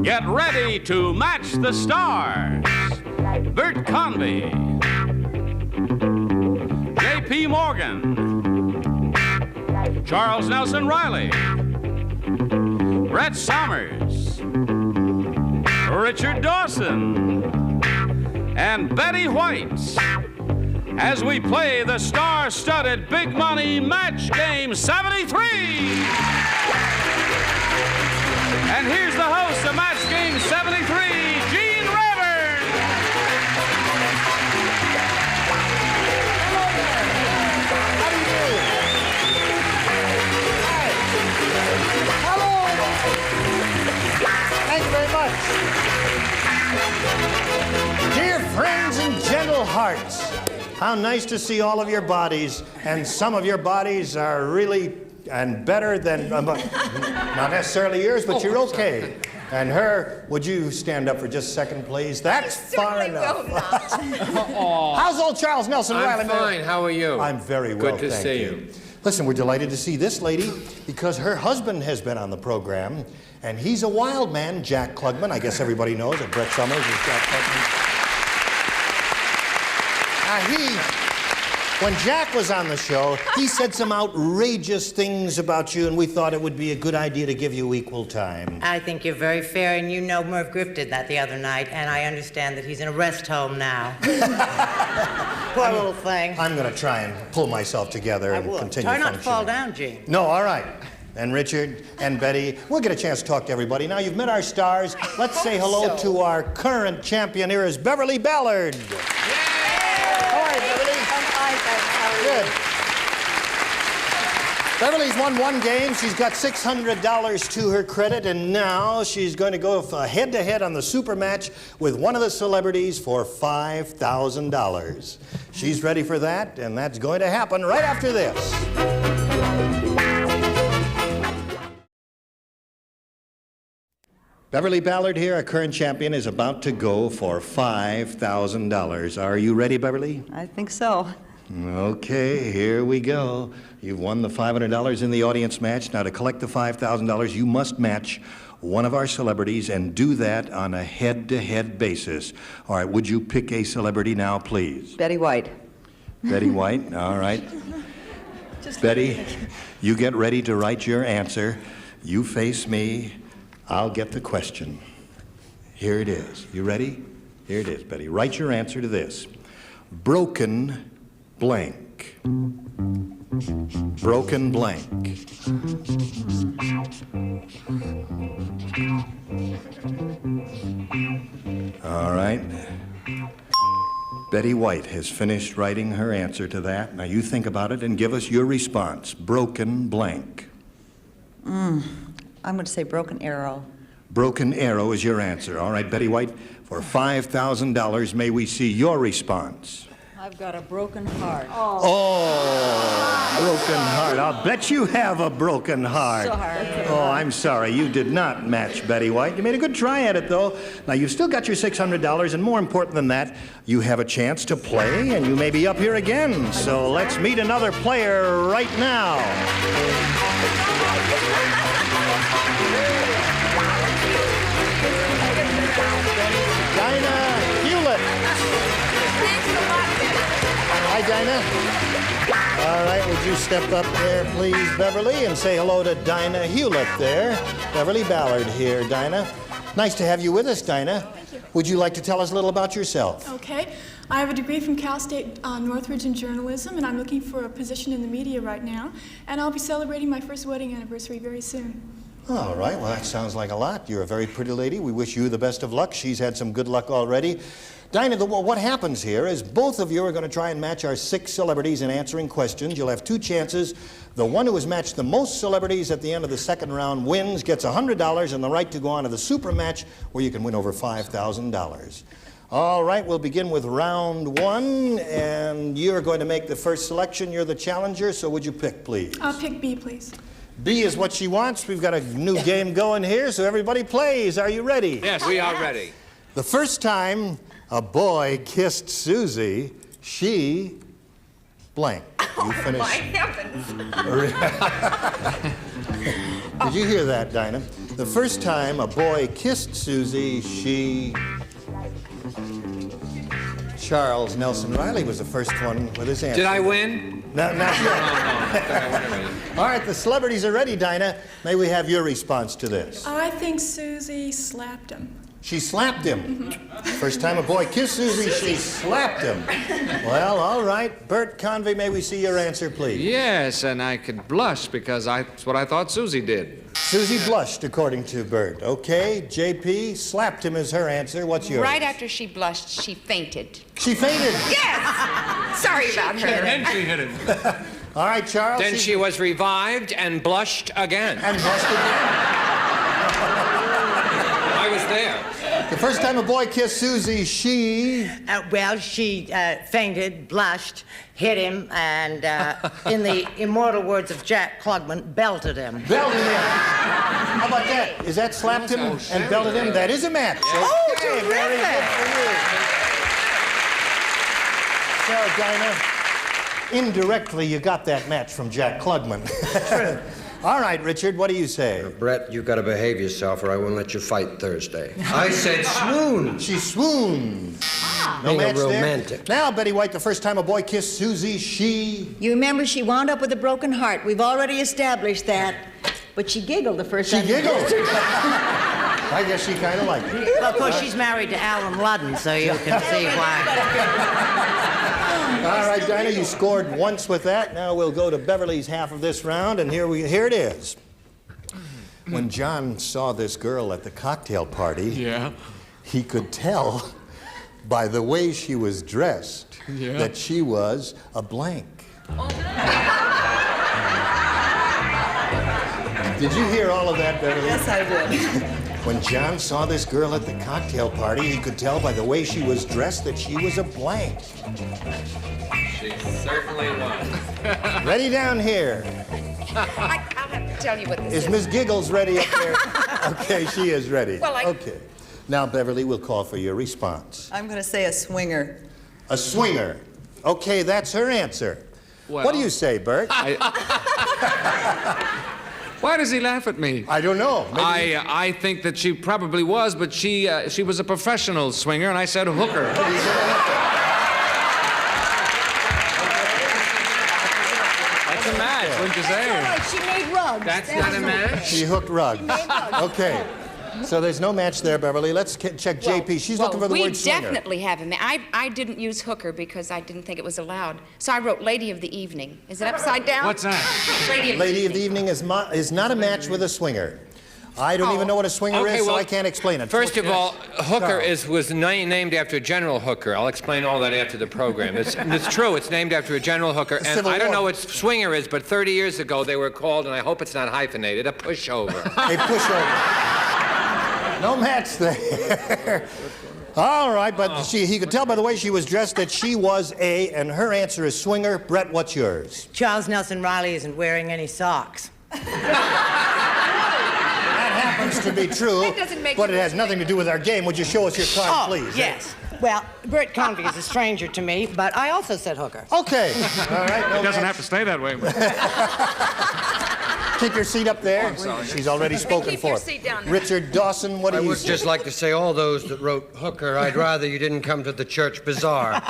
Get ready to match the stars. Bert Convy, Jaye P. Morgan, Charles Nelson Reilly, Brett Somers, Richard Dawson, and Betty White, as we play the star-studded Big Money Match Game 73. And here's the host of Match Game 73, Rayburn. How do you do? Hi. Hello. Thank you very much. Dear friends and gentle hearts, how nice to see all of your bodies, and some of your bodies are really and better than, not necessarily yours, but you're okay. And her, would you stand up for just a second, please? That's far enough. How's old Charles Nelson Reilly? I'm fine. How are you? I'm very well, Good to see you. Listen, we're delighted to see this lady because her husband has been on the program, and he's a wild man, Jack Klugman. I guess everybody knows that Brett Somers is Jack Klugman. When Jack was on the show, he said some outrageous things about you, and we thought it would be a good idea to give you equal time. I think you're very fair, and you know Merv Griff did that the other night, and I understand that he's in a rest home now. Poor little thing. I'm going to try and pull myself together and continue Try not to fall functioning. down, Gene. No, all right. And Richard and Betty, we'll get a chance to talk to everybody. Now, you've met our stars. Let's say hello to our current champion here is Beverly Ballard. How are you, Beverly? Good. Beverly's won one game. She's got $600 to her credit, and now she's going to go head-to-head on the super match with one of the celebrities for $5,000. She's ready for that, and that's going to happen right after this. Beverly Ballard here, our current champion, is about to go for $5,000. Are you ready, Beverly? I think so. Okay, here we go. You've won the $500 in the audience match. Now, to collect the $5,000, you must match one of our celebrities and do that on a head-to-head basis. All right, would you pick a celebrity now, please? Betty White. Betty White, all right. Betty, you get ready to write your answer. You face me. I'll get the question. Here it is. You ready? Here it is, Betty. Write your answer to this. Broken blank. Broken blank. All right. Betty White has finished writing her answer to that. Now you think about it and give us your response. Broken blank. I'm going to say Broken Arrow. Broken Arrow is your answer. All right, Betty White, for $5,000, may we see your response? I've got a broken heart. Oh, broken heart. I'll bet you have a broken heart. So hard. Oh, I'm sorry. You did not match Betty White. You made a good try at it, though. Now, you've still got your $600, and more important than that, you have a chance to play, and you may be up here again. So let's meet another player right now. Hi, Dinah. All right, would you step up there, please, Beverly, and say hello to Dinah Hewlett there. Beverly Ballard here, Dinah. Nice to have you with us, Dinah. Thank you. Would you like to tell us a little about yourself? Okay. I have a degree from Cal State Northridge in journalism, and I'm looking for a position in the media right now. And I'll be celebrating my first wedding anniversary very soon. All right, well, that sounds like a lot. You're a very pretty lady. We wish you the best of luck. She's had some good luck already. Dinah, what happens here is both of you are going to try and match our 6 celebrities in answering questions. You'll have 2 chances. The one who has matched the most celebrities at the end of the second round wins, gets $100 and the right to go on to the super match where you can win over $5,000. All right, we'll begin with round 1, and you're going to make the first selection. You're the challenger, so would you pick, please? I'll pick B, please. B is what she wants. We've got a new game going here, so everybody plays. Are you ready? Yes, we are ready. The first time a boy kissed Susie, she blank. You finished. My heavens. Did you hear that, Dinah? The first time a boy kissed Susie, she... Charles Nelson Reilly was the first one with his answer. Did I win? No, not yet. No. All right, the celebrities are ready, Dinah. May we have your response to this? I think Susie slapped him. She slapped him. First time a boy kissed Susie, she slapped him. Well, all right. Bert Convy, may we see your answer, please? Yes, and I could blush because that's what I thought Susie did. Susie blushed, according to Bert. Okay, Jaye P, slapped him is her answer. What's yours? Right after she blushed, she fainted. She fainted. Yes! Sorry about her. Then she hit him. All right, Charles. Then she was revived and blushed again. And blushed again. I was there. The first time a boy kissed Susie, she... She fainted, blushed, hit him, and in the immortal words of Jack Klugman, belted him. Belted him. How about that? Is that slapped him and belted him? That is a match. Oh, Okay, terrific. very good for you. So, Dinah, indirectly, you got that match from Jack Klugman. True. All right, Richard, what do you say? Brett, you've got to behave yourself or I won't let you fight Thursday. I said swoon. She swooned. No Being a match romantic. there. Now, Betty White, the first time a boy kissed Susie, she... You remember she wound up with a broken heart. We've already established that. But she giggled the first time. She giggled. I guess she kind of liked it. Well, of course, she's married to Alan Ludden, so you can see why. All right, Dinah, you scored once with that. Now we'll go to Beverly's half of this round, and here it is. When John saw this girl at the cocktail party, he could tell by the way she was dressed that she was a blank. Did you hear all of that, Beverly? Yes, I did. When John saw this girl at the cocktail party, he could tell by the way she was dressed that she was a blank. She certainly was. Ready down here. I'll have to tell you what this is. Is Miss Giggles ready up there? Okay, she is ready. Well, Okay. Now, Beverly, we'll call for your response. I'm going to say a swinger. A swinger. Okay, that's her answer. Well, What do you say, Bert? Why does he laugh at me? I don't know. Maybe... I think that she probably was, but she was a professional swinger, and I said hooker. That's a match, wouldn't you say? All right, she made rugs. That's not a match? She hooked rugs. Okay. So there's no match there, Beverly. Let's check JP. She's looking for the word swinger. We definitely have him. I didn't use hooker because I didn't think it was allowed. So I wrote Lady of the Evening. Is it upside down? What's that? Lady of the Evening is not a match with a swinger. I don't even know what a swinger is, so I can't explain it. First of all, Hooker was named after General Hooker. I'll explain all that after the program. It's true. It's named after a General Hooker. And Civil I don't War. know what swinger is, but 30 years ago they were called, and I hope it's not hyphenated, a pushover. A pushover. No match there. All right, but he could tell by the way she was dressed that she was and her answer is swinger. Brett, what's yours? Charles Nelson Reilly isn't wearing any socks. That happens to be true, That doesn't make but you it has nothing to do with our game. Would you show us your card, please? Yes. Well, Bert Convy is a stranger to me, but I also said hooker. Okay. All right. No It doesn't match. have to stay that way. Keep your seat up there. She's already spoken keep for. your seat down there. Richard Dawson, what do I you would say? just like to say all those that wrote hooker, I'd rather you didn't come to the church bazaar.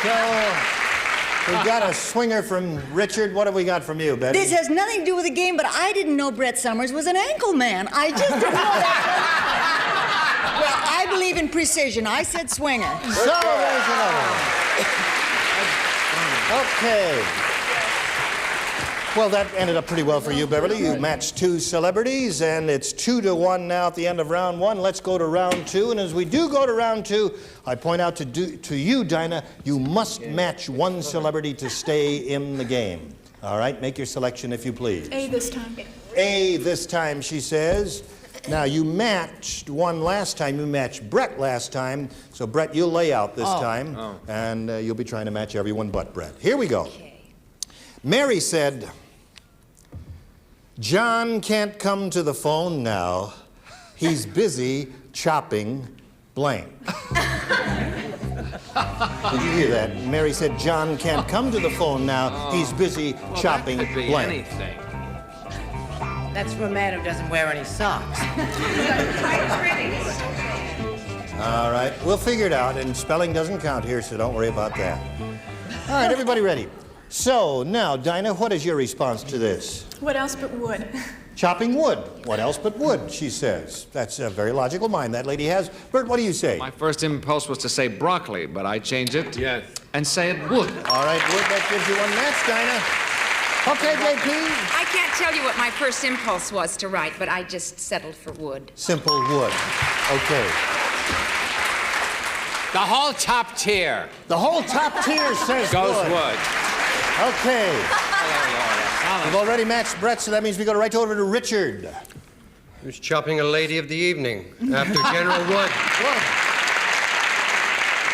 So, we've got a swinger from Richard. What have we got from you, Betty? This has nothing to do with the game, but I didn't know Brett Summers was an ankle man. I just didn't know that. Well, I believe in precision. I said swinger. So there's another. Okay. Well, that ended up pretty well for you, Beverly. You matched two celebrities, and it's 2-1 now at the end of round one. Let's go to round two, and as we do go to round two, I point out to you, Dinah, you must match one celebrity to stay in the game. All right, make your selection if you please. A this time. A this time, she says. Now, you matched one last time. You matched Brett last time. So, Brett, you'll lay out this time. And you'll be trying to match everyone but Brett. Here we go. Okay. Mary said, John can't come to the phone now. He's busy chopping blank. Did you hear that? Mary said John can't come to the phone now. He's busy chopping that could be blank. anything. That's for a man who doesn't wear any socks. All right, we'll figure it out, and spelling doesn't count here, so don't worry about that. All right, everybody ready? So, now, Dinah, what is your response to this? What else but wood? Chopping wood. What else but wood, she says. That's a very logical mind that lady has. Bert, what do you say? My first impulse was to say broccoli, but I changed it. Yes. And say it wood. All right, wood, that gives you one match, Dinah. Okay, Jaye P. I can't tell you what my first impulse was to write, but I just settled for wood. Simple wood. Okay. The whole top tier The whole top tier says goes wood. wood. Okay. We've already matched Brett, so that means we go right over to Richard. Who's chopping a lady of the evening after General Wood?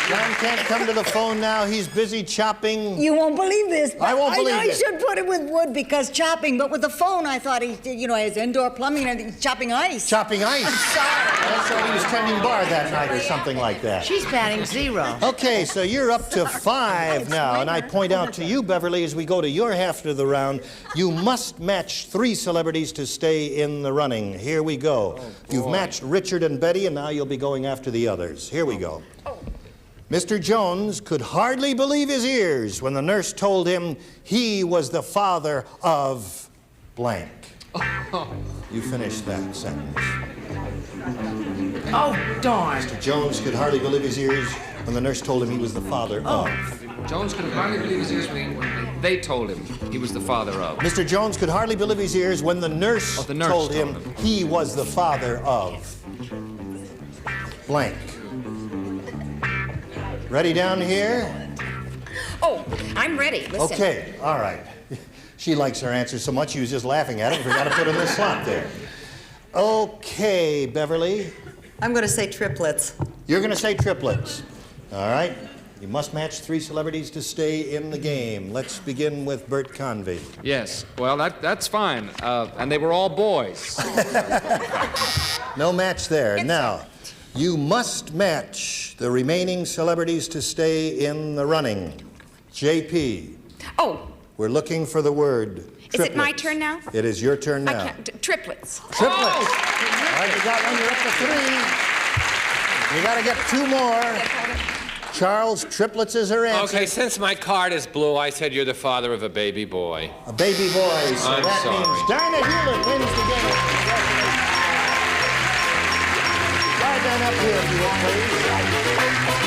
John can't come to the phone now. He's busy chopping. You won't believe this. I won't believe I it. should put it with wood because chopping, but with the phone, I thought he did, his indoor plumbing and he's chopping ice. Chopping ice. Sorry. I thought he was tending bar that night or something like that. She's batting 0. Okay, so you're up to 5 now, and I point out to you, Beverly, as we go to your half of the round, you must match 3 celebrities to stay in the running. Here we go. You've matched Richard and Betty, and now you'll be going after the others. Here we go. Mr. Jones could hardly believe his ears when the nurse told him he was the father of blank. You finished that sentence. Oh, darn. Mr. Jones could hardly believe his ears when the nurse told him he was the father of. Jones could hardly believe his ears when they told him he was the father of. Mr. Jones could hardly believe his ears when the nurse, told him told him. he was the father of blank. Ready down here? Oh, I'm ready. Listen. Okay, all right. She likes her answer so much she was just laughing at it and forgot to put in the slot there. Okay, Beverly. I'm going to say triplets. You're going to say triplets. All right. You must match 3 celebrities to stay in the game. Let's begin with Bert Convy. Yes, well, that's fine. And they were all boys. No match there. Now, you must match the remaining celebrities to stay in the running. Jaye P. Oh, We're looking for the word triplets. is it my turn now? It is your turn I now. can't. Triplets. Triplets. All right, you got one. You're up to 3. You got to get 2 more. Charles, triplets is her answer. Okay, since my card is blue, I said you're the father of a baby boy. A baby boy. So I'm that sorry. means Dinah Hewlett wins the game. Slide down up here, if you would, please.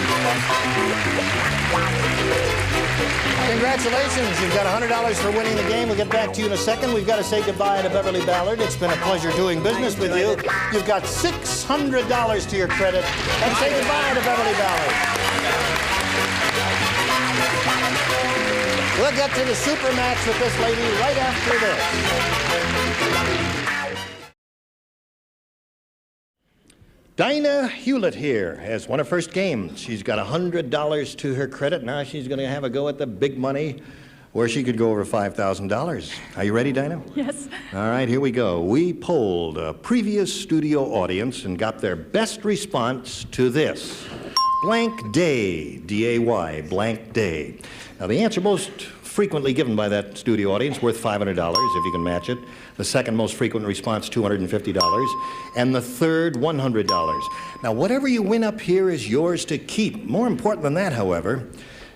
Congratulations. You've got $100 for winning the game. We'll get back to you in a second. We've got to say goodbye to Beverly Ballard. It's been a pleasure doing business with you. You've got $600 to your credit. And say goodbye to Beverly Ballard. We'll get to the super match with this lady right after this. Dinah Hewlett here has won her first game. She's got $100 to her credit. Now she's going to have a go at the big money where she could go over $5,000. Are you ready, Dinah? Yes. All right, here we go. We polled a previous studio audience and got their best response to this. Blank day, D-A-Y, blank day. Now, the answer most frequently given by that studio audience, worth $500 if you can match it. The second most frequent response, $250. And the third, $100. Now, whatever you win up here is yours to keep. More important than that, however,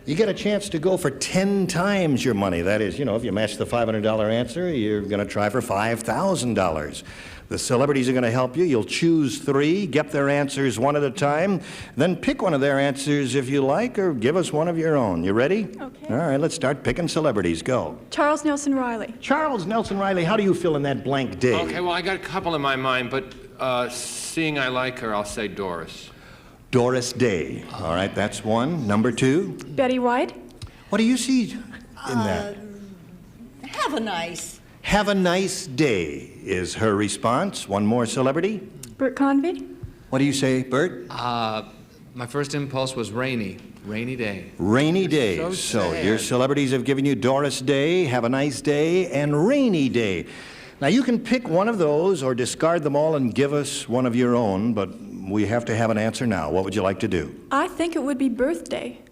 you get a chance to go for 10 times your money. That is, if you match the $500 answer, you're going to try for $5,000. The celebrities are going to help you. You'll choose 3, get their answers one at a time, then pick one of their answers if you like, or give us one of your own. You ready? Okay. All right, let's start picking celebrities. Go. Charles Nelson Reilly. Charles Nelson Reilly, how do you feel in that blank day? Okay, well, I got a couple in my mind, but seeing I like her, I'll say Doris. Doris Day. All right, that's one. Number 2. Betty White. What do you see in that? Have a nice. Have a nice day is her response. One more celebrity. Bert Convy. What do you say, Bert? My first impulse was rainy day. Rainy day. So So sad. your celebrities have given you Doris Day, Have a Nice Day, and Rainy Day. Now, you can pick one of those or discard them all and give us one of your own, but we have to have an answer now. What would you like to do? I think it would be birthday.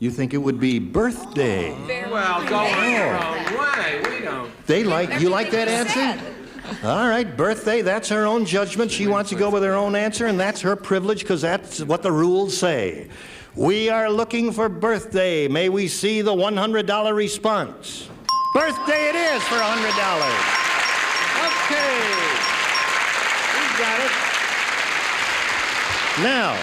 You think it would be birthday? Well, go on your own way. We don't. You like that answer? All right, birthday, that's her own judgment. She wants to go with her own answer, and that's her privilege because that's what the rules say. We are looking for birthday. May we see the $100 response? Birthday it is for $100. Okay. We got it. Now,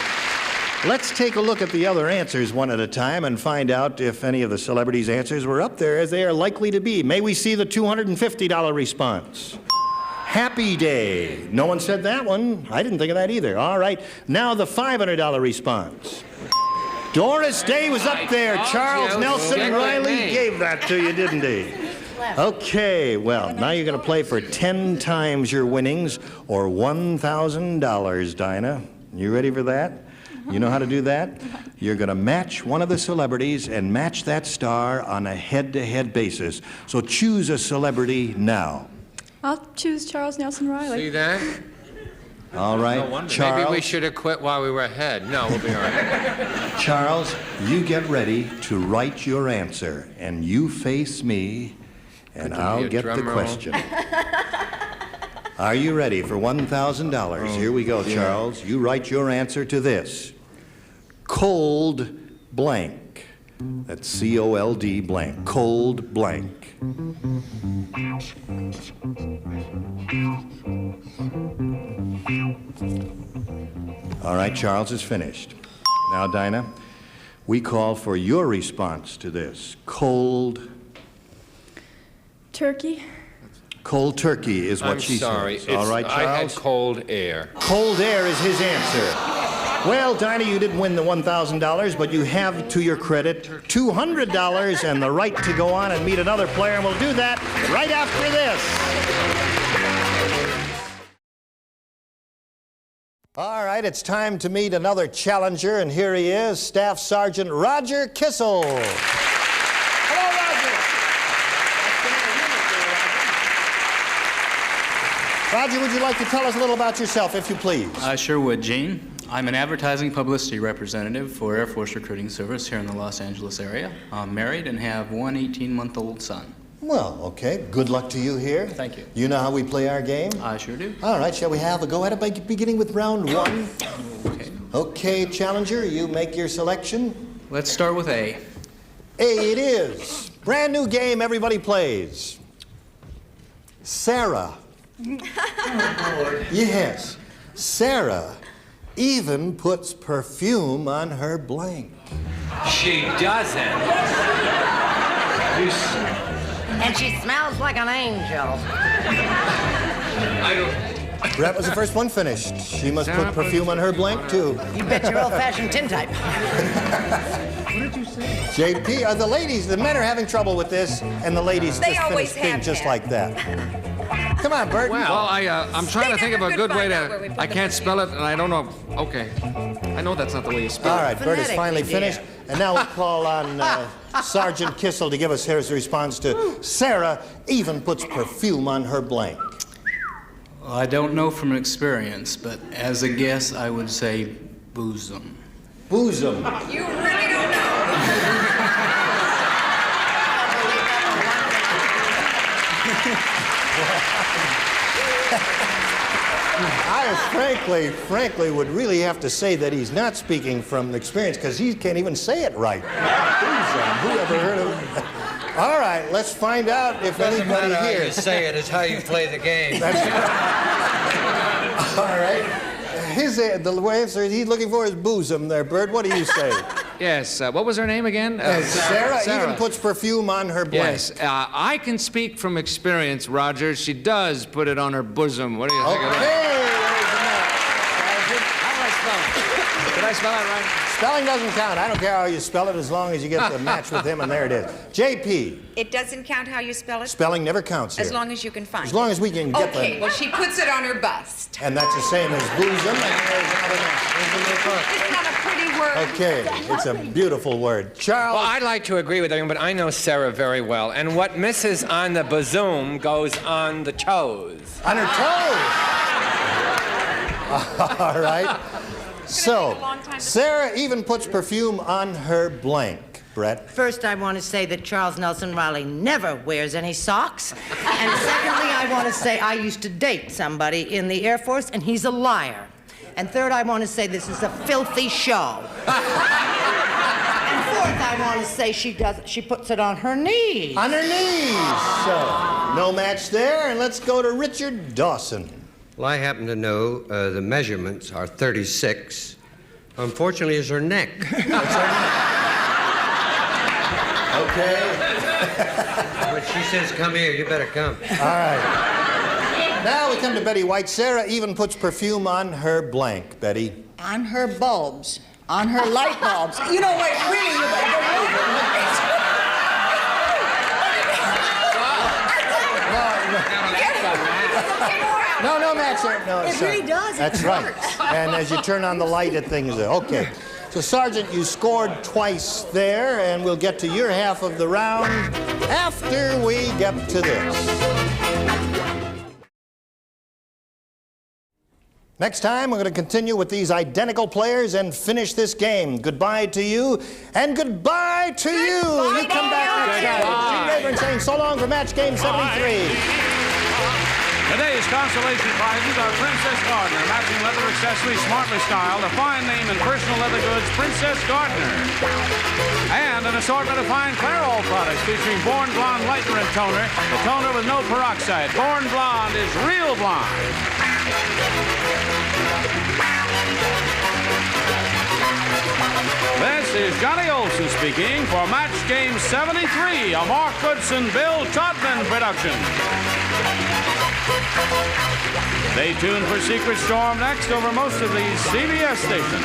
let's take a look at the other answers one at a time and find out if any of the celebrities' answers were up there as they are likely to be. May we see the $250 response? Happy Day. No one said that one. I didn't think of that either. All right. Now the $500 response. Doris Day was up there. Charles Nelson Reilly gave that to you, didn't he? Okay, well, now you're going to play for 10 times your winnings or $1,000, Dinah. You ready for that? You know how to do that? You're going to match one of the celebrities and match that star on a head-to-head basis. So choose a celebrity now. I'll choose Charles Nelson Reilly. See that? All right, No Charles. Maybe we should have quit while we were ahead. No, we'll be all right. Charles, you get ready to write your answer, and you face me, and I'll get the question. Are you ready for $1,000? Here we go, Charles. You write your answer to this. Cold blank. That's C-O-L-D blank. Cold blank. All right, Charles is finished. Now, Dinah, we call for your response to this. Cold Turkey. Cold turkey is what she says. All right, Charles? I had cold air. Cold air is his answer. Well, Dinah, you didn't win the $1,000, but you have, to your credit, $200 and the right to go on and meet another player, and we'll do that right after this. All right, it's time to meet another challenger, and here he is, Staff Sergeant Roger Kissel. Hello, Roger. Roger, would you like to tell us a little about yourself, if you please? I sure would, Gene. I'm an advertising publicity representative for Air Force Recruiting Service here in the Los Angeles area. I'm married and have one 18-month-old son. Well, okay. Good luck to you here. Thank you. You know how we play our game? I sure do. All right, shall we have a go at it by beginning with round one? Okay. Okay, challenger, you make your selection. Let's start with A. A it is. Brand new game everybody plays. Sarah. Oh, Lord. Yes. Sarah even puts perfume on her blank. She doesn't. And she smells like an angel. I don't... That was the first one finished. She must put perfume on her blank, too. You bet your old-fashioned tintype. What did you say? Jaye P, the ladies, the men are having trouble with this, and the ladies They just always finished being have just had. like that. Come on, Bert. Well, I'm trying to think of a good way to... I can't spell it, and I don't know... Okay. I know that's not the way you spell it. All right, Bert is finally Phonetically, finished. And now we'll call on Sergeant Kissel to give us his response to Sarah even puts perfume on her blank. Well, I don't know from experience, but as a guess, I would say bosom. Bosom. You really don't know. I frankly would really have to say that he's not speaking from experience because he can't even say it right. Bosom. Who ever heard of it? All right, let's find out if Doesn't anybody matter how here... you say it, it's how you play the game. All right. The answer he's looking for is bosom there, Bert. What do you say? Yes, what was her name again? Sarah even puts perfume on her blank. Yes, I can speak from experience, Roger. She does put it on her bosom. What do you think of that? How do I spell it? Did I spell it right? Spelling doesn't count. I don't care how you spell it as long as you get the match with him, and there it is. Jaye P. It doesn't count how you spell it? Spelling never counts here. As long as you can find it. As long as we can get Okay, the... well, she puts it on her bust. And that's the same as bosom, and there's another match. Isn't that a pretty word? Okay, it's a beautiful word. Charles... Well, I'd like to agree with everyone, but I know Sarah very well. And what misses on the bosom goes on the toes. On her toes! All right. So, Sarah even puts perfume on her blank. Brett? First, I want to say that Charles Nelson Reilly never wears any socks. And secondly, I want to say I used to date somebody in the Air Force, and he's a liar. And third, I want to say this is a filthy show. And fourth, I want to say she puts it on her knees. On her knees. So, no match there, and let's go to Richard Dawson. Well, I happen to know the measurements are 36. Unfortunately, it's her neck. Okay. When she says, come here, you better come. All right. Now we come to Betty White. Sarah even puts perfume on her blank, Betty. On her bulbs. On her light bulbs. You know what, really, No, Matt, sir. No, it really does. That's right. And as you turn on the light, it things there. Okay. So, Sergeant, you scored twice there, and we'll get to your half of the round after we get to this. Next time, we're going to continue with these identical players and finish this game. Goodbye to you, and goodbye to you. You come back next time. Gene Rayburn saying so long for match game 73. Today's consolation prizes are Princess Gardner, matching leather accessories smartly styled, a fine name in personal leather goods, Princess Gardner. And an assortment of fine Clairol products featuring Born Blonde Lightener and Toner, the toner with no peroxide. Born Blonde is real blonde. This is Johnny Olson speaking for Match Game 73, a Mark Goodson, Bill Trotman production. Stay tuned for Secret Storm next over most of these CBS stations.